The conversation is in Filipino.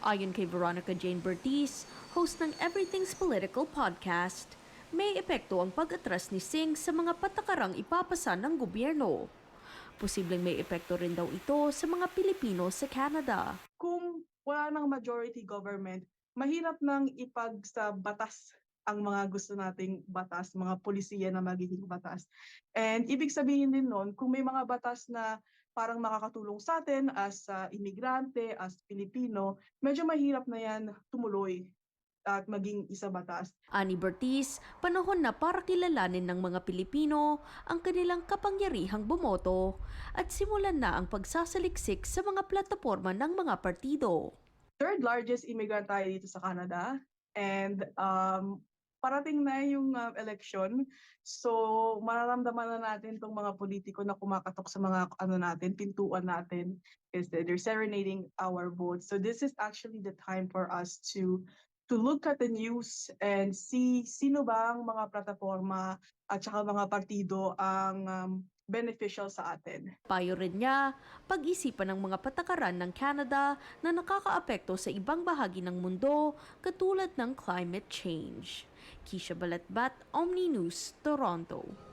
Ayon kay Veronica Jane Bertiz, host ng Everything's Political podcast, may epekto ang pag-atras ni Singh sa mga patakarang ipapasa ng gobyerno. Posibleng may epekto rin daw ito sa mga Pilipino sa Canada. Kung wala ng majority government, mahirap nang ipag sa batas ang mga gusto nating batas, mga polisiya na magiging batas. And ibig sabihin din nun, kung may mga batas na parang makakatulong sa atin as imigrante, as Pilipino, medyo mahirap na yan tumuloy at maging isa batas. Ani Bertiz, panahon na para kilalanin ng mga Pilipino ang kanilang kapangyarihang bumoto at simulan na ang pagsasaliksik sa mga plataporma ng mga partido. Third largest immigrant tayo dito sa Canada, and parating na yung election. So mararamdaman na natin itong mga politiko na kumakatok sa mga pintuan natin, is that they're serenading our votes. So this is actually the time for us to look at the news and see sino ba ang mga plataforma at saka mga partido ang beneficial sa atin. Payo rin niya, pag-isipan ng mga patakaran ng Canada na nakakaapekto sa ibang bahagi ng mundo katulad ng climate change. Kisha Balatbat, Omni News, Toronto.